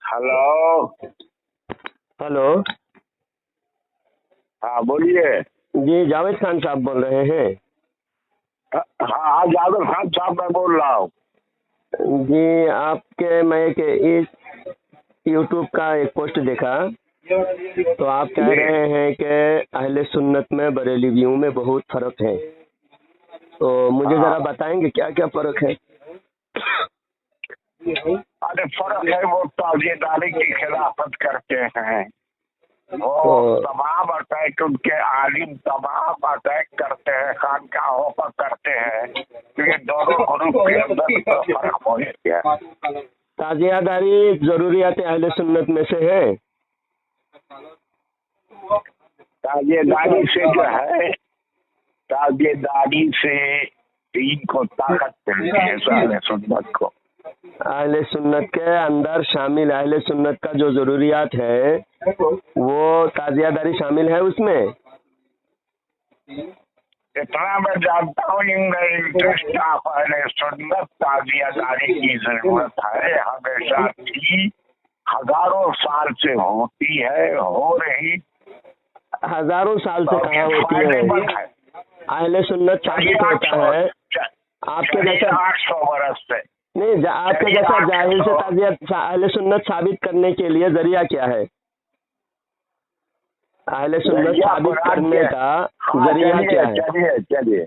Hello. Hello. हाँ बोलिए। जी जावेद खान साहब बोल रहे हैं? हाँ जावेद खान साहब मैं बोल रहा हूँ। जी आपके मैं एक इस यूट्यूब का एक पोस्ट देखा, तो आप कह रहे हैं कि अहले सुन्नत में बरेलवियों में बहुत फर्क है, तो मुझे जरा बताएंगे क्या क्या फर्क है? अरे फर्क है, वो ताजियदारी की खिलाफत करते हैं, वो तमाम अटैक उनके आलिम तमाम अटैक करते हैं, खानकाहों पर करते हैं, तो ये दोनों ग्रुप के अंदर फर्क हो गया। ताजियादारी जरूरियात अहले सुन्नत में से है। ताजियदारी से जो है, ताजियदारी से दीन को ताकत मिलती है अहले सुन्नत को। अहले सुन्नत के अंदर शामिल अहले सुन्नत का जो जरूरियात है वो ताजियादारी शामिल है उसमें। इतना मैं जानता हूँ, इंटरेस्ट ऑफ अहले सुन्नत ताजियादारी की जरूरत है, हमेशा थी, हजारों साल से होती है, हो रही। हजारों साल से कहाँ होती है? अहले सुन्नत साबित होता है आपके जैसा 800 वर्ष से नहीं, आपके जैसा जाहिल से ताजियत अहले सुन्नत साबित करने के लिए जरिया क्या है? अहले सुन्नत साबित करने का जरिया क्या है? चलिए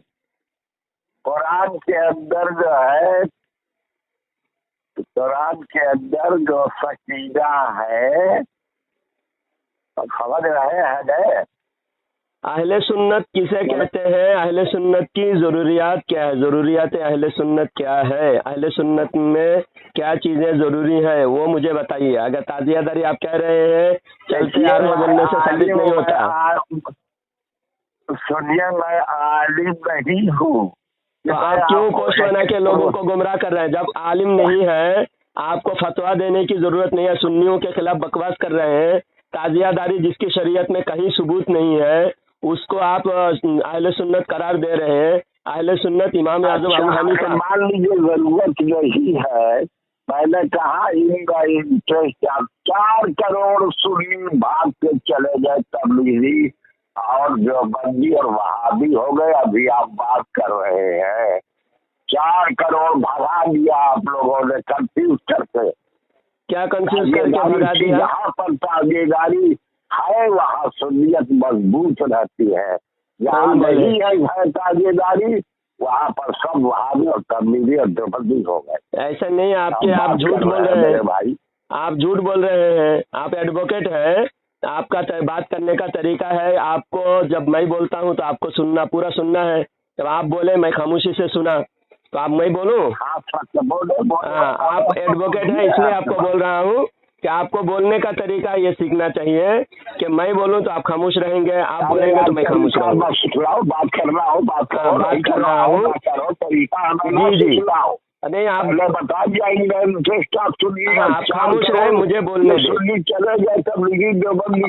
कुरान के अंदर जो है, कुरान के अंदर जो सकीना है, समझ रहे हैं? अहले सुन्नत किसे कहते हैं? अहले सुन्नत की जरूरियात क्या है? जरूरियात अहले सुन्नत क्या है? अहले सुन्नत में क्या चीजें जरूरी है वो मुझे बताइए। अगर ताजियादारी आप कह रहे हैं चलते आ रहे बोलने से साबित नहीं होता। सुनिए, मैं आलिम नहीं हूँ, तो आप क्यों पोस्ट बना के लोगों को गुमराह कर रहे हैं? जब आलिम नहीं है, आपको फतवा देने की जरूरत नहीं है, सुन्नियों के खिलाफ बकवास कर रहे हैं, ताजियादारी जिसकी शरीयत में कहीं सबूत नहीं है उसको आप अहले सुन्नत करार दे रहे हैं। अहले सुन्नत इमाम आजम अबू हनीफा। मान लीजिए जरूरत यही है, मैंने कहा इनका इंटरेस्ट, 4 करोड़ सुन्नी भाग के चले गए तबलीगी, और जो बंदी और वहाबी हो गए, अभी आप बात कर रहे हैं 4 करोड़ भगा दिया आप लोगों ने कंफ्यूज करके। क्या कंफ्यूज करके भगा दिया? जहाँ पर ताजियदारी है वहाँ सुन्नियत मजबूत रहती है, जहाँ नहीं है ताजियदारी वहाँ पर सब वहाबी और तबलीगी और देवबंदी हो गए। ऐसा नहीं, आपके आप झूठ बोल रहे हैं भाई, आप झूठ बोल रहे हैं। आप एडवोकेट है, आपका बात करने का तरीका है, आपको जब मैं बोलता हूँ तो आपको सुनना, पूरा सुनना है। जब आप बोले मैं खामोशी से सुना, तो आप मैं बोलूँ? हाँ, आप एडवोकेट है इसलिए आपको बोल रहा हूँ कि आपको बोलने का तरीका ये सीखना चाहिए कि मैं बोलूं तो आप खामोश रहेंगे, आप बोलेंगे तो मैं खामोश रहूंगा। बात कर रहा हूँ, बात कर रहा हूँ, जी जी नहीं, आप बता दिया इंटरेस्ट आप सुनिए। आप खामोश रहे, मुझे बोलने दे। चले गए तबलीगी देवबंदी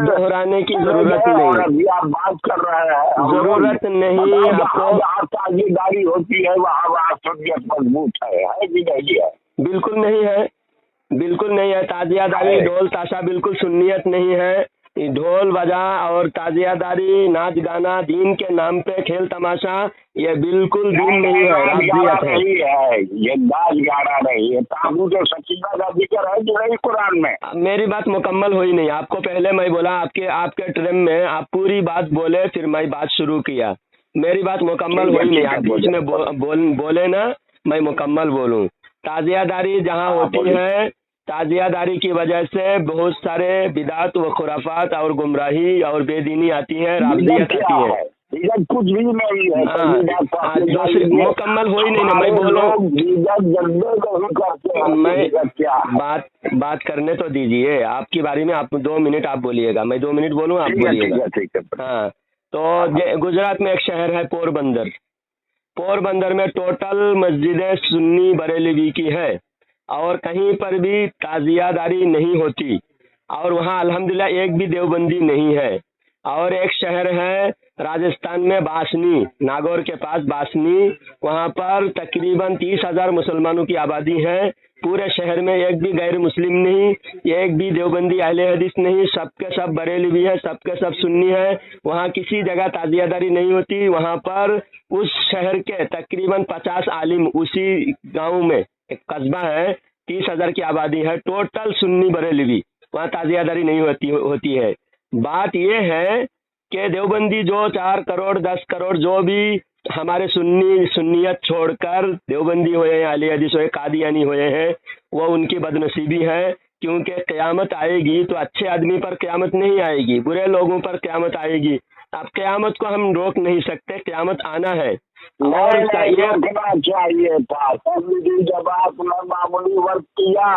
दोहराने की जरूरत नहीं, अभी आप बात कर रहे हैं, जरूरत नहीं आपको। जहाँ ताजियदारी होती है वहाँ सुन्नियत मजबूत है कि नहीं है? बिल्कुल नहीं है, बिल्कुल नहीं है। ताजियादारी ढोल ताशा बिल्कुल सुन्नियत नहीं है। ढोल बजा और ताजियादारी नाच गाना दीन के नाम पे खेल तमाशा, ये बिल्कुल दीन नहीं है, राजनीत है। ये नाच गाना नहीं है। ताबूत और सकीना का जिक्र है कि नहीं कुरान में? मेरी बात मुकम्मल हुई नहीं, आपको पहले मैं बोला, आपके ट्रेम में आप पूरी बात बोले, फिर मैं बात शुरू किया। मेरी बात मुकम्मल हुई नहीं, आप बीच में बोले ना, मैं मुकम्मल बोलूँ। ताजियादारी जहाँ होती है, ताजियादारी की वजह से बहुत सारे बिदात व खुराफात और गुमराही और बेदीनी आती है, राबदियत आती है। कुछ भी नहीं है। मुकम्मल हो ही नहीं ना, मैं बोलूं, मैं बात करने तो दीजिए। आपकी बारी में आप 2 मिनट आप बोलिएगा, मैं 2 मिनट बोलूँ, आप बोलिएगा। ठीक है। हाँ, तो गुजरात में एक शहर है पोरबंदर। पोरबंदर में टोटल मस्जिदें सुन्नी बरेलवी की है और कहीं पर भी ताजियादारी नहीं होती, और वहाँ अल्हम्दुलिल्लाह एक भी देवबंदी नहीं है। और एक शहर है राजस्थान में बासनी, नागौर के पास बासनी, वहाँ पर तकरीबन 30,000 मुसलमानों की आबादी है। पूरे शहर में एक भी गैर मुस्लिम नहीं, एक भी देवबंदी अहले हदीस नहीं, सबके सब बरेलवी है, सबके सब सुन्नी है। वहाँ किसी जगह ताजियादारी नहीं होती। वहाँ पर उस शहर के तकरीबन 50 आलिम, उसी गांव में एक कस्बा है, 30,000 की आबादी है, टोटल सुन्नी बरेलवी, वहाँ ताजियादारी नहीं होती है। बात यह है कि देवबंदी जो 4 करोड़ 10 करोड़ जो भी हमारे सुन्नियत छोड़कर देवबंदी हुए हैं, अली हदीस हुए, कादियानी हुए हैं, वो उनकी बदनसीबी है। क्योंकि क़यामत आएगी तो अच्छे आदमी पर क़यामत नहीं आएगी, बुरे लोगों पर क़यामत आएगी। अब क़यामत को हम रोक नहीं सकते, क़यामत आना है। और रोकना चाहिए था जब आपने मामूली वर्क किया।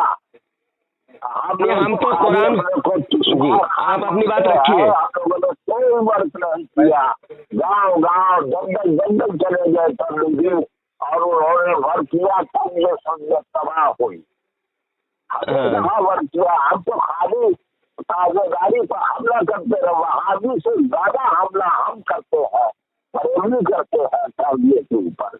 हम तो कुरान जी, आप अपनी बात रखिए। कोई वर्क नहीं किया, गांव गांव जंगल जंगल चले गए तबलीगी, और उन्होंने वर्क किया तब ये संगत तबाह हुई। हमने वर्क किया, हम तो खाली ताजेदारी पर हमला करते रहे, वहाबी से ज्यादा हमला हम करते हैं, बरेलवी करते हैं ताजिए के ऊपर।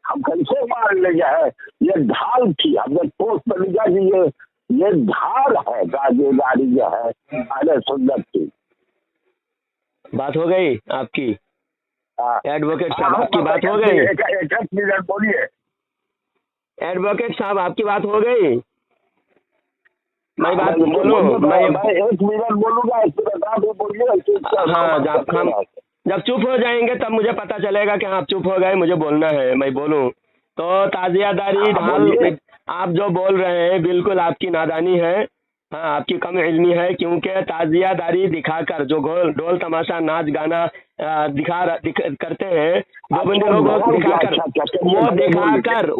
हम कैसे मान ले जाए, ये ढाल थी, हमने ठोस तरीका की ये ढाल है ताजेदारी जो है अरे सुन्नत की। बात हो गई आपकी एडवोकेट साहब, आपकी बात हो गई। एक मिनट बोलिए एडवोकेट साहब, आपकी बात हो गई। मैं बात बोलूं, मैं 1 मिनट बोलूंगा, बोलिए। हाँ, जब चुप हो जाएंगे तब मुझे पता चलेगा कि आप चुप हो गए, मुझे बोलना है, मैं बोलूं। तो ताजियादारी ढाल आप जो बोल रहे हैं बिल्कुल आपकी नादानी है, हाँ आपकी कम इल्मी है। क्योंकि ताजियादारी दिखाकर जो ढोल तमाशा नाच गाना करते हैं देवबंदी लोग,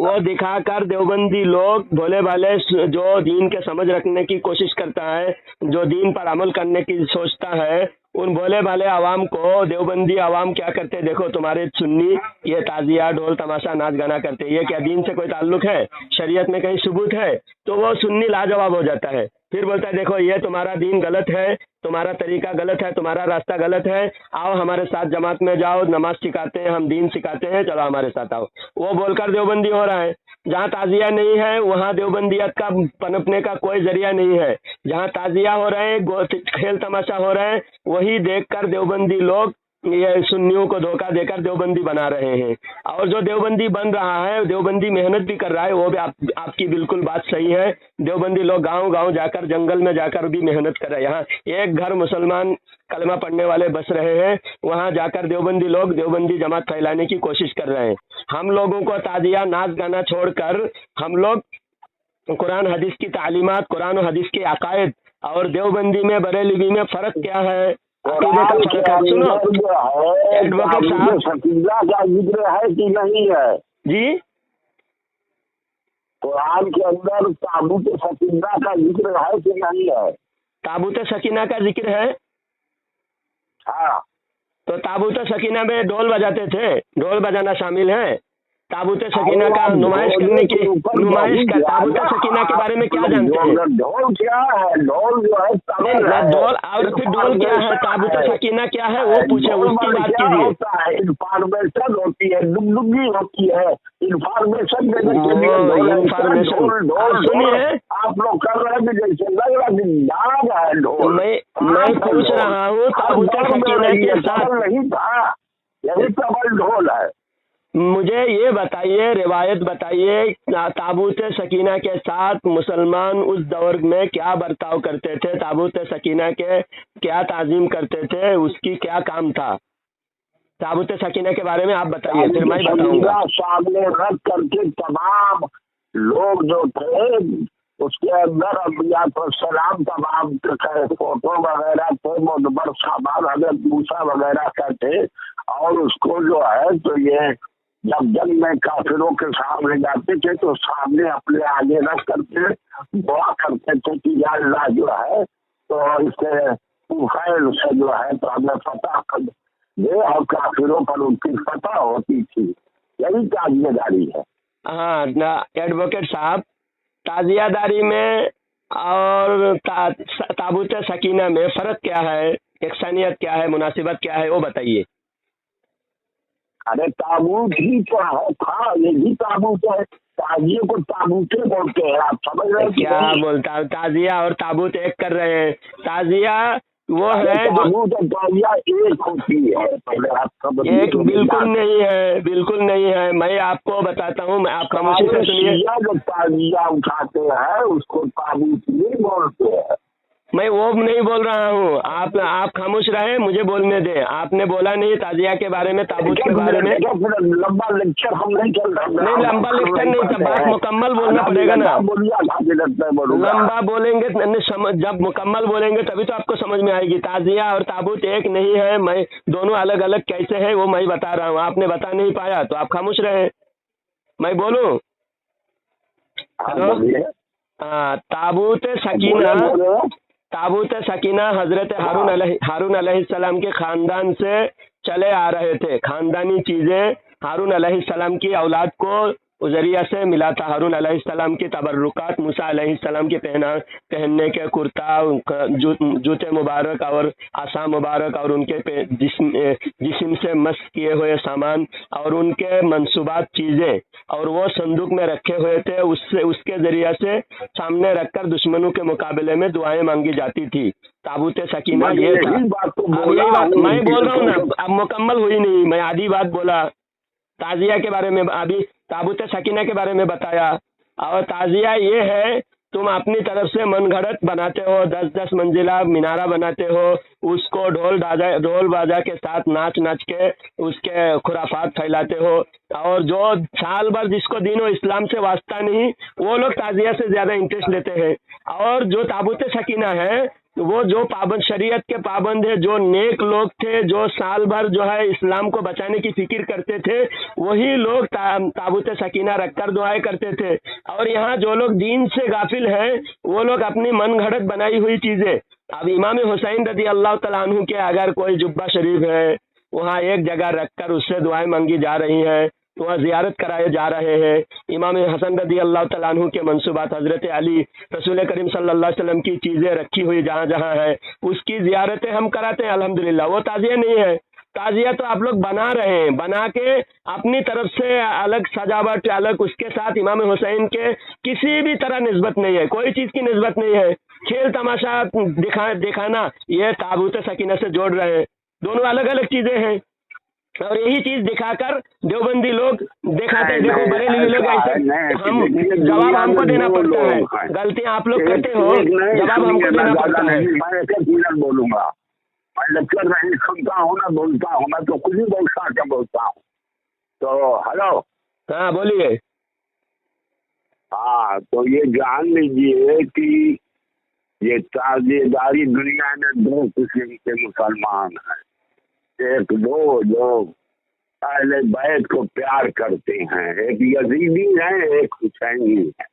वो दिखाकर देवबंदी लोग भोले भाले जो दीन के समझ रखने की कोशिश करता है, जो दीन पर अमल करने की सोचता है, उन भोले भाले आवाम को देवबंदी आवाम क्या करते हैं, देखो तुम्हारे सुन्नी ये ताजिया ढोल तमाशा नाच गाना करते हैं, ये क्या दीन से कोई ताल्लुक है, शरीयत में कहीं सबूत है? तो वो सुन्नी लाजवाब हो जाता है, फिर बोलता है देखो ये तुम्हारा दीन गलत है, तुम्हारा तरीका गलत है, तुम्हारा रास्ता गलत है, आओ हमारे साथ जमात में जाओ, नमाज सिखाते हैं, हम दीन सिखाते हैं, चलो हमारे साथ आओ। वो बोलकर देवबंदी हो रहा है। जहाँ ताजिया नहीं है वहाँ देवबंदियत का पनपने का कोई जरिया नहीं है। जहाँ ताजिया हो रहे हैं, खेल तमाशा हो रहे हैं, वही देखकर देवबंदी लोग ये सुन्नियों को धोखा देकर देवबंदी बना रहे हैं। और जो देवबंदी बन रहा है, देवबंदी मेहनत भी कर रहा है, वो भी आपकी बिल्कुल बात सही है। देवबंदी लोग गांव गांव जाकर, जंगल में जाकर भी मेहनत कर रहे हैं। यहाँ एक घर मुसलमान कलमा पढ़ने वाले बस रहे हैं, वहाँ जाकर देवबंदी लोग देवबंदी जमात फैलाने की कोशिश कर रहे हैं। हम लोगों को ताजिया नाच गाना छोड़कर हम लोग कुरान हदीस की तालीमात, कुरान और हदीस के अकायद और देवबंदी में बरेलवी में फ़र्क क्या है, अकीदे का फर्क है। सुनो एडवोकेट साहब, सकीना का जिक्र है कि नहीं है जी? कुरान के अंदर ताबूत सकीना का जिक्र है कि नहीं है? ताबूत सकीना का जिक्र है। हाँ, तो ताबूत सकीना में ढोल बजाते थे, ढोल बजाना शामिल है? ताबूत सकीना का नुमाइश करने की ताबूत सकीना के बारे में क्या जानते हैं? ढोल क्या है? ढोल जो है ढोल, और फिर ढोल क्या है, ताबूत सकीना क्या है, वो पूछे, उसकी बात कीजिए। इंफॉर्मेशन होती है, डुगडुगी होती है, इंफॉर्मेशन देने के लिए इंफॉर्मेशन। सुनिए, आप लोग कर रहे हैं जैसे लग रहा है ढोल। मैं पूछ रहा हूँ ताबूत सकीना के साथ नहीं था, यही प्रबल ढोल है। मुझे ये बताइए, रिवायत बताइए, ताबूत सकीना के साथ मुसलमान उस दौर में क्या बर्ताव करते थे, ताबूत सकीना के क्या ताजीम करते थे, उसकी क्या काम था? ताबूत सकीना के बारे में आप बताइए, फिर मैं बताऊंगा। सामने रख करके तमाम लोग जो थे उसके अंदर अम्बिया तो सलाम तमाम फोटो वगैरह थे, मुदबर सामान हजरत मूसा वगैरह का थे। और उसको जो है तो ये जब जंग में काफिरों के सामने जाते थे तो सामने अपने आगे रख करके दुआ करते थे कि या अल्लाह जो है तो इससे तुफैल से जो है तो हमें फतह कर दे, और काफिरों पर उनकी फतह होती थी। यही ताजियादारी है। हाँ एडवोकेट साहब, ताजियादारी में और ताबूत सकीना में फ़र्क क्या है? यकसानियत क्या है, मुनासिबत क्या है, वो बताइए। अरे ताबूत ही तो है, था यही ताबूत है। ताजिए को ताबूते बोलते हैं, आप समझ रहे हैं? क्या बोलता, ताजिया और ताबूत एक कर रहे हैं। ताजिया वो है जो ताबूत और ताजिया एक होती है, पहले आप समझ। एक बिल्कुल नहीं है, बिल्कुल नहीं है। मैं आपको बताता हूँ, आप खामोशी से सुनिए। जो ताजिया उठाते हैं उसको ताबूत नहीं बोलते हैं। मैं वो नहीं बोल रहा हूँ, आप खामोश रहे, मुझे बोलने दें। आपने बोला नहीं ताजिया के बारे में, ताबूत के बारे में। लंबा लेक्चर हम नहीं चल रहा। नहीं, लंबा लेक्चर नहीं था, बात मुकम्मल बोलना पड़ेगा ना। लंबा बोलेंगे जब मुकम्मल बोलेंगे तभी तो आपको समझ में आएगी। ताजिया और ताबूत एक नहीं है, मैं दोनों अलग अलग कैसे है वो मैं बता रहा हूँ। आपने बता नहीं पाया तो आप खामोश रहे। मैं बोलूँ? हेलो, हाँ। ताबूत सकीना हजरत हारून अलैहिस्सलाम के खानदान से चले आ रहे थे। खानदानी चीजें हारून अलैहिस्सलाम की औलाद को जरिया से मिला था। हारून अलैहिस्सलाम की तबर्रुकात, मूसा अलैहिस्सलाम के पहनने के कुर्ता, जूते मुबारक और आसा मुबारक और उनके जिस्म से मस्क किए हुए सामान और उनके मंसूबात चीजें, और वो संदूक में रखे हुए थे। उसके जरिया से सामने रखकर दुश्मनों के मुकाबले में दुआएं मांगी जाती थी। ताबूत सकीना ये था। यही बात मैं बोल रहा हूँ ना, अब मुकम्मल हुई नहीं, मैं आधी बात बोला। ताजिया के बारे में, अभी ताबूत सकीना के बारे में बताया। और ताजिया ये है, तुम अपनी तरफ से मनगढ़ंत बनाते हो, 10-10 मंजिला मीनारा बनाते हो, उसको ढोल बाजा के साथ नाच नाच के उसके खुराफात फैलाते हो। और जो साल भर जिसको दीन इस्लाम से वास्ता नहीं, वो लोग ताजिया से ज्यादा इंटरेस्ट लेते हैं। और जो ताबूत सकीना है वो जो पाबंद, शरीयत के पाबंद है, जो नेक लोग थे, जो साल भर जो है इस्लाम को बचाने की फिक्र करते थे, वही लोग ताबूत सकीना रखकर दुआएं करते थे। और यहाँ जो लोग दीन से गाफिल हैं वो लोग अपनी मनगढ़ंत बनाई हुई चीजें। अब इमाम हुसैन रज़ी अल्लाह तआला अन्हु के अगर कोई जुब्बा शरीफ है, वहाँ एक जगह रखकर उससे दुआएं मांगी जा रही हैं, वहाँ जियारत कराए जा रहे हैं। इमाम हसन रज़ी अल्लाह तआला अन्हु के मंसूबात, हजरत अली, रसूल करीम सल्लल्लाहु अलैहि वसल्लम की चीजें रखी हुई जहाँ जहाँ है, उसकी जियारतें हम कराते हैं अल्हम्दुलिल्लाह। वो ताजिया नहीं है। ताजिया तो आप लोग बना रहे हैं, बना के अपनी तरफ से अलग सजावट, अलग उसके साथ इमाम हुसैन के किसी भी तरह निस्बत नहीं है, कोई चीज की निस्बत नहीं है। खेल तमाशा दिखाना ये ताबूत सकीना से जोड़ रहे हैं, दोनों अलग अलग चीजें हैं। और यही चीज दिखाकर देवबंदी लोग दिखाते हैं, देखो बरेलवी लोग ऐसे। हम जवाब हमको देना पड़ता है, गलतियां आप लोग करते हो, जवाब हमको देना पड़ता है। मैं बोलूंगा, मैं लेक्चर नहीं सुनता हूँ ना बोलता हूँ, मैं तो कुछ ही बोलता हूँ। तो हेलो, हाँ बोलिए। हाँ, तो ये जान लीजिए कि ये ताजेदारी दुनिया में 2 किस्म के मुसलमान हैं। एक वो जो अहले बैत को प्यार करते हैं, एक यजीदी है, एक हुसैनी है।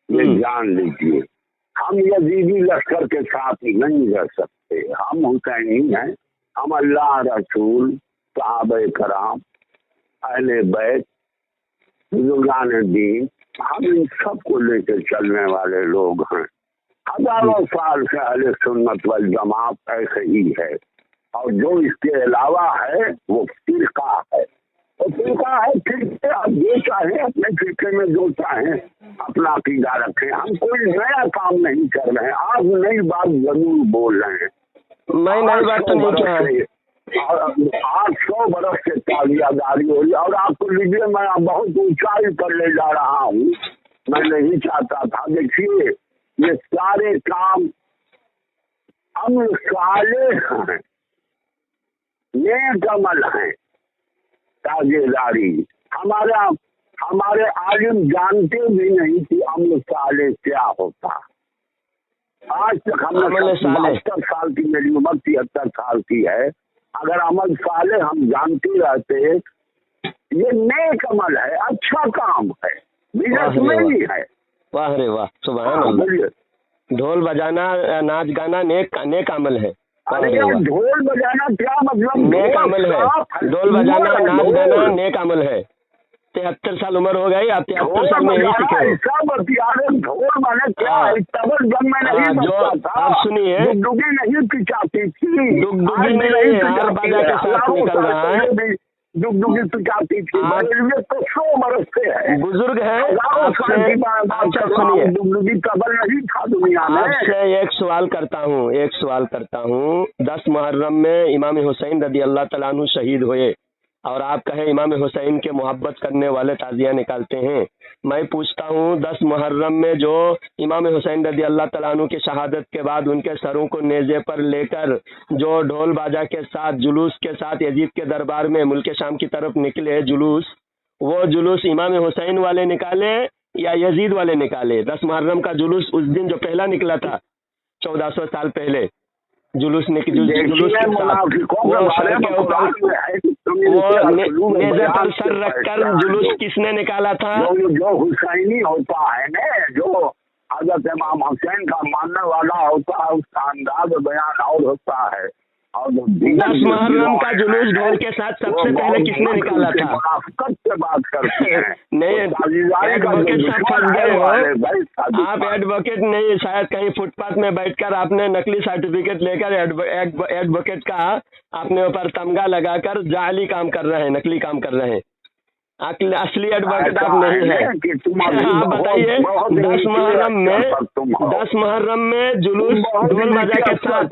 ये जान लीजिए, हम यजीदी लश्कर के साथ नहीं रह सकते, हम हुसैनी हैं। हम अल्लाह, रसूल, सहाबा कराम, अहले बैत, बुजुर्गान दीन, हम इन सब को लेकर चलने वाले लोग हैं। हजारों साल से अहले सुन्नत वल जमात ऐसे ही है। और जो इसके अलावा है वो फिरका है। तो फिरका है, फिर आप जो चाहे अपने फिरके में जो चाहे अपना अकीदा रखें। हम कोई नया काम नहीं कर रहे हैं, आप नई बात जरूर बोल रहे हैं। मैं नई बात तो नहीं कह रहा। 800 बरस से ताजियादारी हो रही, और आपको लीजिए मैं बहुत ऊंचाई पर ले जा रहा हूँ, मैं नहीं चाहता था। देखिए ये सारे काम अमल सालेह हैं, नेक अमल है। ताजेदारी हमारे आलिम जानते भी नहीं कि अमल साले क्या होता। आज तक हमने 72 साल की मेरी उम्र 73 साल की है, अगर अमल साले हम जानते रहते, ये नेक अमल है, अच्छा काम है, बिजनेस में ही है। वाह रे वाह, सुभान अल्लाह। ढोल बजाना, नाच गाना नेक अमल है। अरे ढोल बजाना क्या मतलब? नेक अमल है, ढोल बजाना, नाच गाना नेक अमल है। 73 साल उम्र हो गई, आप 73 साल में यही सीखे हो। ढोल माने क्या है? तबल जब मैं नहीं जो था, आप सुनिए, डुगडुगी नहीं पिचाती थी, डुगडुगी नहीं हर बाजा के साथ निकल रहा है, डुगडुगी पिचाती थी। तो 100 बरस से है, बुजुर्ग है। आपसे सुनिए, डुगडुगी तबल नहीं था दुनिया में। आपसे एक सवाल करता हूँ 10 मुहर्रम में इमाम हुसैन रदी अल्लाह तआला अन्हु शहीद हुए और आप कहे इमाम हुसैन के मोहब्बत करने वाले ताजिया निकालते हैं। मैं पूछता हूँ 10 मुहर्रम में जो इमाम हुसैन रदी अल्लाह तआला अन्हु की शहादत के बाद उनके सरों को नेज़े पर लेकर जो ढोल बाजा के साथ जुलूस के साथ यजीद के दरबार में मुल्क शाम की तरफ निकले जुलूस, वो जुलूस इमाम हुसैन वाले निकाले या यजीद वाले निकाले? 10 मुहर्रम का जुलूस उस दिन जो पहला निकला था 1400 साल पहले, जुलूस के साथ वो सर के ऊपर वो नेज़े पर सर रखकर जुलूस किसने निकाला था? जो हुसैनी होता है ना, जो हज़रत इमाम हुसैन का मानने वाला होता है, उसका अंदाज बयान और होता है। और 10 मुहर्रम का जुलूस ढोल के साथ सबसे पहले किसने निकाला था? से बात करते हैं नहीं, एडवोकेट साहब फंस गए हो आप। एडवोकेट नहीं, शायद कहीं फुटपाथ में बैठकर आपने नकली सर्टिफिकेट लेकर एडवोकेट का अपने ऊपर तमगा लगाकर जाली काम कर रहे हैं, नकली काम कर रहे हैं। असली एडवोकेट आप नहीं है। आप बताइए 10 मुहर्रम में जुलूस ढोल बाजा के साथ,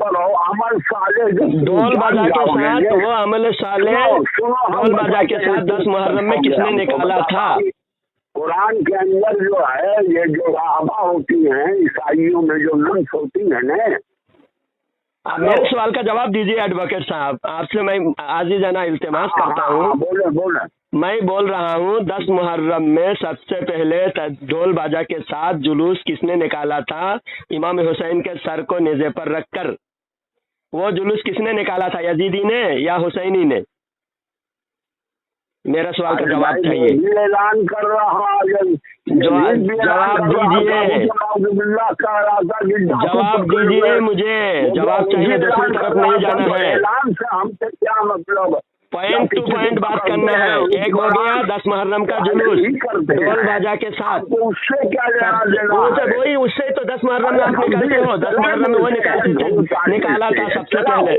ढोल बाजा के साथ वो अमल साले ढोल बाजा के साथ 10 मुहर्रम में किसने निकाला था? कुरान के अंदर जो है, ये जो राहबा होती हैं ईसाइयों में जो नंस होती है ना, आप मेरे सवाल का जवाब दीजिए एडवोकेट साहब। आपसे मैं आजीजाना इल्तिमास करता हूँ। बोले मैं बोल रहा हूँ 10 मुहर्रम में सबसे पहले ढोल बाजा के साथ जुलूस किसने निकाला था? इमाम हुसैन के सर को नेज़े पर रखकर वो जुलूस किसने निकाला था, यजीदी ने या हुसैनी ने? मेरा सवाल का जवाब चाहिए। ऐलान कर रहा जवाब दीजिए, जवाब दीजिए, मुझे जवाब चाहिए, दूसरी तरफ नहीं जाना है। ऐलान से हमसे क्या मतलब? पॉइंट टू पॉइंट बात करना है। एक हो गया 10 मुहर्रम का जुलूस ढोल बाजा के साथ, उससे क्या लेना? वही उससे तो 10 मुहर्रम में आप निकालते हो। 10 मुहर्रम में वो निकाला था सबसे पहले।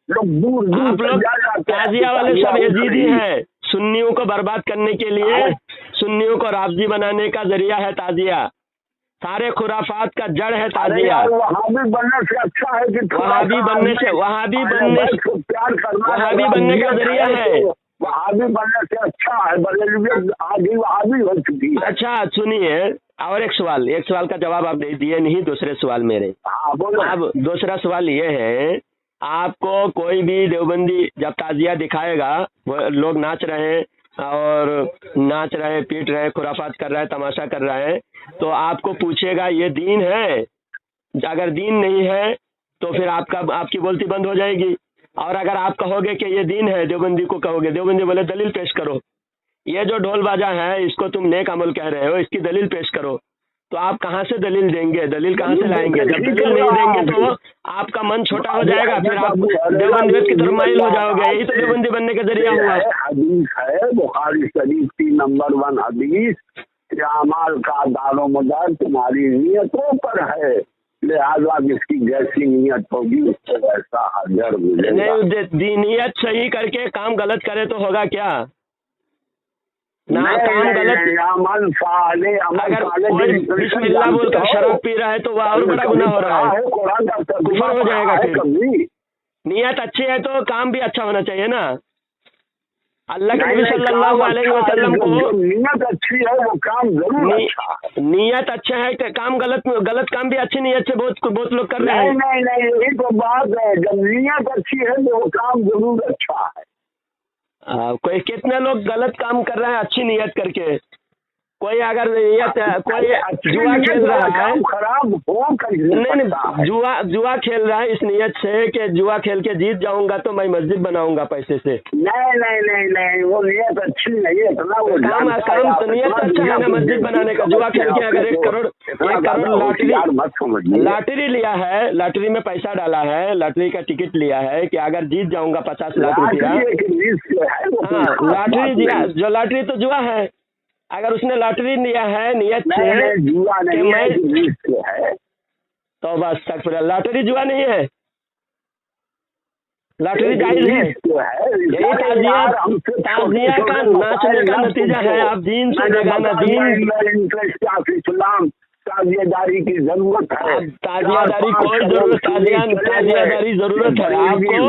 आप लोग ताजिया वाले सब यजीदी हैं। सुन्नियों को बर्बाद करने के लिए, सुन्नियों को राफजी बनाने का जरिया है ताजिया। सारे खुराफात का जड़ है ताजिया। वहाबी बनने से अच्छा है कि वहाबी बनने का जरिया है। वहाबी बनने से अच्छा है, आधी वहाबी हो चुकी है। अच्छा सुनिए, और एक सवाल का जवाब आप दे दिए नहीं, दूसरे सवाल मेरे। अब दूसरा सवाल ये है, आपको कोई भी देवबंदी जब ताजिया दिखाएगा, वो लोग नाच रहे हैं पीट रहे हैं, खुराफात कर रहे हैं, तमाशा कर रहे हैं, तो आपको पूछेगा ये दीन है? अगर दीन नहीं है तो फिर आपकी बोलती बंद हो जाएगी। और अगर आप कहोगे कि ये दीन है, देवबंदी को कहोगे, देवबंदी बोले दलील पेश करो, ये जो ढोल बाजा है इसको तुम नेक अमल कह रहे हो, इसकी दलील पेश करो। तो आप कहाँ से दलील देंगे? दलील कहाँ से लाएंगे? जब दलील नहीं देंगे तो आपका मन छोटा हो जाएगा, फिर आप देवबंदियत की तरफ माइल हो जाओगे। यही तो देवबंदी बनने का जरिया हुआ। हदीस है बुखारी शरीफ की नंबर 1 हदीस, अमाल का दारोमदार तुम्हारी नियतों पर है, लिहाजा जिसकी जैसी नियत होगी उससे वैसा अजर मिलेगा। नहीं, नियत सही करके काम गलत करे तो होगा क्या? ना काम गलत, अगर कोई बिस्मिल्लाह बोलकर शराब पी रहा है तो वह और बड़ा गुनाह हो रहा है, कुफर हो जाएगा। फिर नियत अच्छी है तो काम भी अच्छा होना चाहिए ना। अल्लाह के नबी सल्लल्लाहु अलैहि वसल्लम को नियत अच्छी है, वो काम जरूर अच्छा है। नियत अच्छा है कि काम गलत काम भी अच्छी नियत से बहुत लोग कर रहे हैं। नहीं, यही तो बात है, जब नियत अच्छी है तो वो काम जरूर अच्छा है। कोई कितने लोग गलत काम कर रहे हैं अच्छी नियत करके? कोई अगर कोई जुआ खेल रहा है, खराब हो नहीं जुआ खेल रहा है इस नियत से कि जुआ खेल के जीत जाऊंगा तो मैं मस्जिद बनाऊंगा पैसे से। नहीं वो नियत अच्छी नहीं है इतना। वो काम तो नियत अच्छा है ना मस्जिद बनाने का। जुआ खेल के अगर 1 करोड़ लॉटरी लिया है, लॉटरी में पैसा डाला है, लॉटरी का टिकट लिया है कि अगर जीत जाऊंगा 50 लाख रुपया। हाँ लॉटरी दिया, जो लॉटरी तो जुआ है। अगर उसने लॉटरी लिया है नियत से जुआ नहीं है तो बस तक पूरा लॉटरी जुआ नहीं है, लॉटरी जायज है। यही ताजिया का नाचने का नतीजा है। आप दीन से जगाना, दीन ताजियादारी की जरूरत है। ताजियादारी कोई जरूरत, ताजियादारी जरूरत है आपको।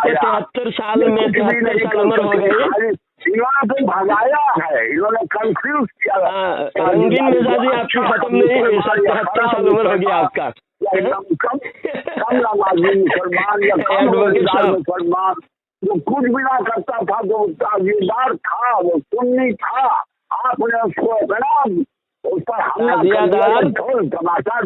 73 साल में 73 साल उम्र हो गई। इन्होंने भगाया है, इन्होंने कंफ्यूज किया। रंगीन मिजाजी आपकी खत्म नहीं हुई। 73 साल उम्र हो गया आपका। कम नमाजी मुसलमान या मुसलमान जो कुछ भी ना करता था, जो ताजियेदार था, वो सुन्नी था, आपने उसको इतना उस पर ढोल धमाका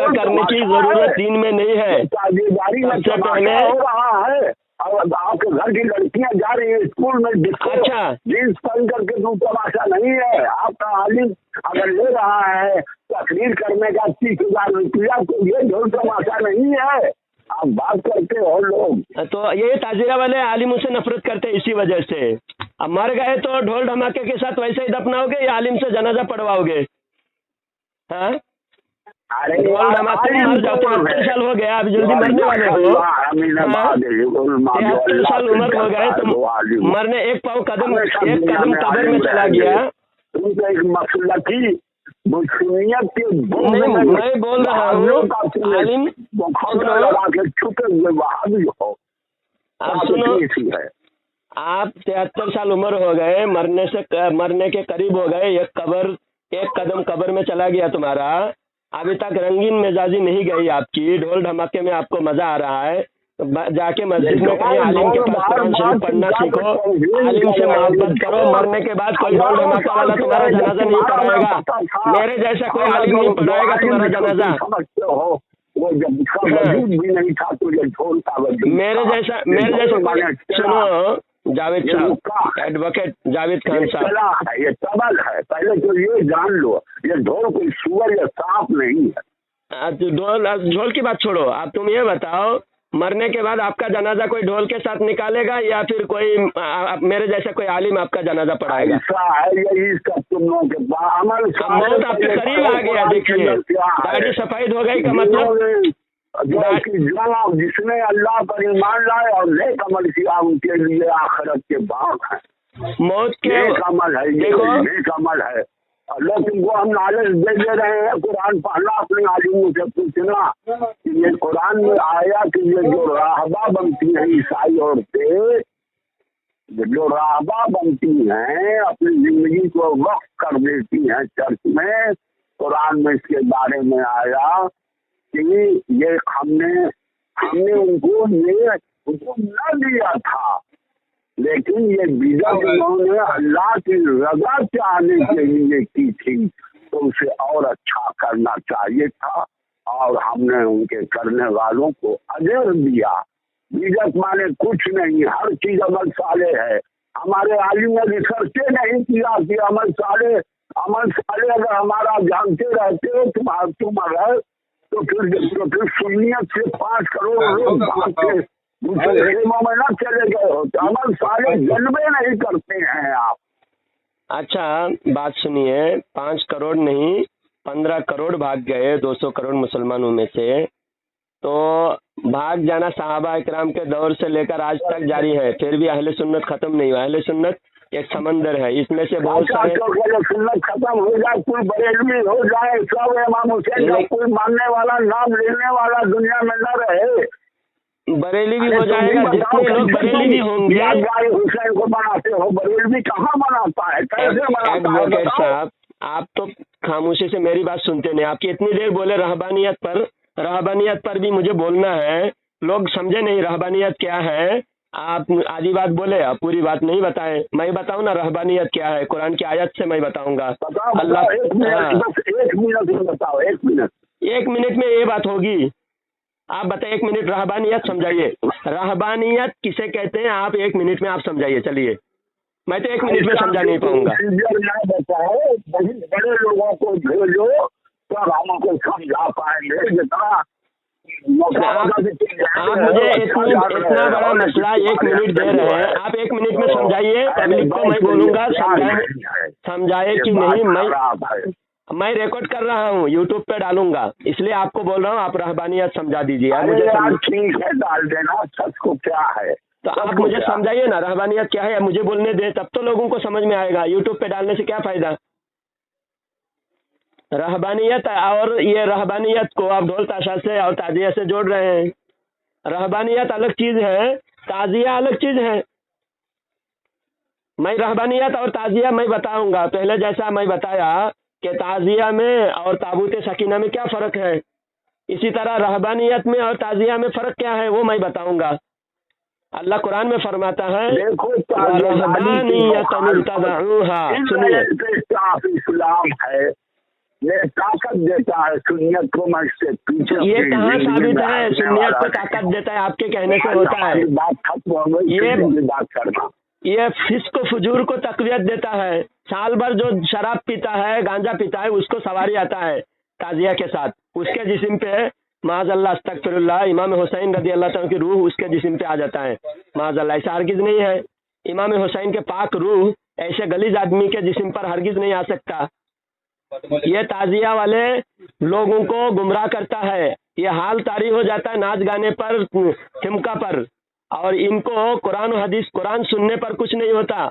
करने की जरूरत दीन में नहीं है। ताजियेदारी में तमाशा हो रहा है। और आपके घर की लड़कियां जा रही है स्कूल में, अच्छा जींस पहन करके तो तमाशा नहीं है। आपका आलिम अगर ले रहा है तकरीर करने का 30,000 रुपया, तो ये ढोल तमाशा नहीं है। आप बात करते हो लोग, तो ये ताजिया वाले आलिम से नफरत करते हैं इसी वजह से। अब मर गए तो ढोल धमाके के साथ वैसे ही दफनाओगे या आलिम से जनाजा पढ़वाओगे? हाँ ढोल धमाके मर जाओ। 73 साल हो गया, अभी जल्दी मरने वाले हो। 73 साल उम्र हो गए तो मरने एक कदम कब्र में चला गया। एक मसला थी मुस्लिमियत के मैं बोल रहा हूँ आलिम छुपे हुए वहाँ भी हो। आप सुनो, आप 73 साल उम्र हो गए, मरने के करीब हो गए, एक कदम कब्र में चला गया तुम्हारा, अभी तक रंगीन मिजाजी नहीं गई आपकी, ढोल धमाके में आपको मजा आ रहा है। जाके मस्जिद में कहीं आलिम के पास कुरान शरीफ पढ़ना सीखो, आलिम से मोहब्बत करो। मरने के बाद कोई ढोल धमाका वाला तुम्हारा जनाजा नहीं पढ़ाएगा। मेरे जैसा कोई आलिम नहीं पढ़ाएगा तुम्हारा जनाजा। मेरे जैसा सुनो, जावेद साहब, एडवोकेट जावेद खान साहब, ये सबल है। पहले तो ये जान लो, ये ढोल कोई सुअर या सांप नहीं है। ढोल की बात छोड़ो, आप तुम ये बताओ मरने के बाद आपका जनाजा कोई ढोल के साथ निकालेगा या फिर कोई मेरे जैसा कोई आलिम आपका जनाजा पढ़ाएगा? मौत आपके करीब आ गया। देखिए दाढ़ी सफेद हो गई का मतलब जिसने अल्लाह पर ईमान लाए और नेक अमल किया उनके लिए आखिरत के बाग है। मौत के अमल है, नेक अमल है। अल्लाह तुमको हम नॉलेज दे रहे हैं। कुरान पढ़ना, अपने आलिमों से पूछना कि ये कुरान में आया कि ये जो राहबा बनती है ईसाई औरतें, जो राहबा बनती हैं, अपनी जिंदगी को वक्फ कर देती हैं चर्च में, कुरान में इसके बारे में आया कि ये हमने उनको न दिया था, लेकिन ये बिदअत उन्होंने अल्लाह की रज़ा चाहने के लिए की थी, तो उसे और अच्छा करना चाहिए था और हमने उनके करने वालों को अजर दिया। बिदअत माने कुछ नहीं, हर चीज अमल साले है। हमारे आलिम ने रिसर्च नहीं किया कि अमल साले अगर हमारा जानते रहते हो तुम अगर तो फिर सुन्नियत से 5 करोड़ लोग भागते में ना चले गए हो। अमल साले जलवे नहीं करते हैं आप। अच्छा बात सुनिए, 5 करोड़ नहीं 15 करोड़ भाग गए 200 करोड़ मुसलमानों में से। तो भाग जाना सहाबा इकराम के दौर से लेकर आज तक जारी है, फिर भी अहले सुन्नत खत्म नहीं हुआ। अहले सुन्नत एक समंदर है, इसमें से बहुत सारे सुन्नत खत्म हो जाए, कोई बरेलवी हो जाए, सब इमाम हुसैन का कोई मानने वाला नाम लेने वाला दुनिया में न रहे, बरेली भी हो जाएगा। जितने लोग बरेली भी होंगे, हुसैन को बनाते हो, बरेलवी कहाँ बनाता है, कैसे बनाता है? साहब आप तो खामोशी से मेरी बात सुनते नहीं। आपकी इतनी देर बोले रहबानियत पर भी मुझे बोलना है। लोग समझे नहीं रहबानियत क्या है। आप आधी बात बोले, आप पूरी बात नहीं बताएं। मैं बताऊं ना रहबानियत क्या है, कुरान की आयत से मैं बताऊंगा। अल्लाह, एक मिनट में बताओ, 1 मिनट। 1 मिनट में ये बात होगी? आप बताइए, 1 मिनट रहबानियत समझाइए। रहबानियत किसे कहते हैं आप 1 मिनट में आप समझाइए। चलिए, मैं तो 1 मिनट में समझा नहीं पाऊंगा। बताओ, बहुत बड़े लोगों को भेजो तब हमको समझा पाएंगे। जितना आप मुझे इतना बड़ा मसला 1 मिनट दे रहे हैं, आप 1 मिनट में समझाइए। पब्लिक को मैं बोलूंगा समझाए कि नहीं। मैं रिकॉर्ड कर रहा हूँ, यूट्यूब पे डालूंगा, इसलिए आपको बोल रहा हूँ आप रहबानियत समझा दीजिए। मुझे ठीक है, डाल देना। सच को क्या है तो आप मुझे समझाइए ना, रहबानियत क्या है मुझे बोलने दे, तब तो लोगों को समझ में आएगा। यूट्यूब पे डालने से क्या फायदा? रहबानियत, और ये रहबानियत को आप ढोल ताशा से और ताजिया से जोड़ रहे हैं। रहबानियत अलग चीज है, ताजिया अलग चीज है। मैं रहबानियत और ताजिया मैं बताऊंगा। पहले जैसा मैं बताया कि ताजिया में और ताबूत सकीना में क्या फ़र्क है, इसी तरह रहबानियत में और ताजिया में फ़र्क क्या है वो मैं बताऊंगा। अल्लाह कुरान में फरमाता है, सुनिए, इस्लाम है, ये ताकत देता है सुन्नियत को। मैं इससे पीछे ये कहाँ साबित है सुन्नियत को ताकत देता है? आपके कहने से होता है। बात खत्म हो गई, ये बात करना। ये फिस्क फुजूर को तकवियत देता है। साल भर जो शराब पीता है, गांजा पीता है, उसको सवारी आता है ताजिया के साथ। उसके जिस्म पे माज़अल्लाह अस्तगफिरुल्लाह इमाम हुसैन रज़ी अल्लाह तआला की रूह उसके जिस्म पे आ जाता है। माज़अल्लाह, ऐसा हरगिज़ नहीं है। इमाम हुसैन के पाक रूह ऐसे गलीज आदमी के जिस्म पर हरगिज़ नहीं आ सकता। ये ताजिया वाले लोगों को गुमराह करता है। ये हाल तारी हो जाता है नाच गाने पर, ठुमका पर, और इनको कुरान और हदीस, कुरान सुनने पर कुछ नहीं होता।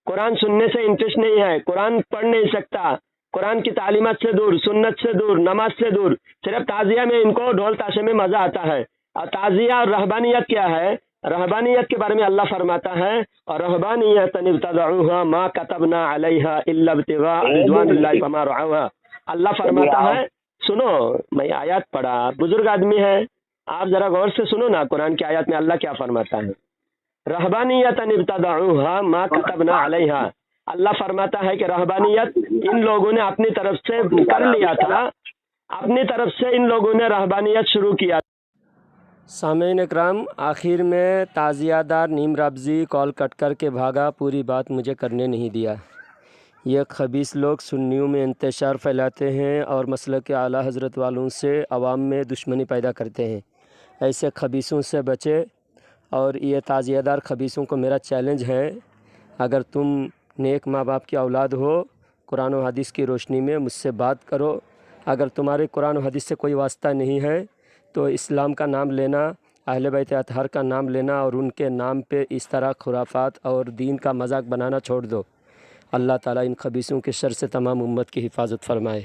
कुरान सुनने से इंटरेस्ट नहीं है, कुरान पढ़ नहीं सकता, कुरान की तालीमात से दूर, सुन्नत से दूर, नमाज से दूर। सिर्फ ताजिया में इनको ढोल ताशे में मज़ा आता है। और ताजिया और रहबानियत क्या है? रहबानियत के बारे में अल्लाह फरमाता है, और रहबानियत इब्तदऊहा मा कतबना अलैहा इल्ला इब्तिगा रिज़वानिल्लाहि फमा रअऊहा। अल्लाह फरमाता है, सुनो, मैं आयत पढ़ा, बुजुर्ग आदमी है, आप जरा गौर से सुनो ना, कुरान की आयत में अल्लाह क्या फरमाता है। रहबानियत इब्तदऊहा मा कतबना अलैहा। अल्लाह फरमाता है कि रहबानियत इन लोगों ने अपनी तरफ से कर लिया था, अपनी तरफ से इन लोगों ने रहबानियत शुरू किया। सामीन इकराम, आखिर में ताज़ियादार नीम रब्ज़ी कॉल कट कर के भागा, पूरी बात मुझे करने नहीं दिया। ये खबीस लोग सुन्नियों में इंतशार फैलाते हैं और मसलक के आला हज़रत वालों से अवाम में दुश्मनी पैदा करते हैं। ऐसे खबीसों से बचे। और ये ताज़ियादार खबीसों को मेरा चैलेंज है, अगर तुम नेक माँ बाप की औलाद हो, कुरान और हदीस की रोशनी में मुझसे बात करो। अगर तुम्हारे कुरान और हदीस से कोई वास्ता नहीं है तो इस्लाम का नाम लेना, अहले बैत अतहर का नाम लेना और उनके नाम पे इस तरह खुराफात और दीन का मजाक बनाना छोड़ दो। अल्लाह ताला इन खबीसों के शर से तमाम उम्मत की हिफाजत फरमाए।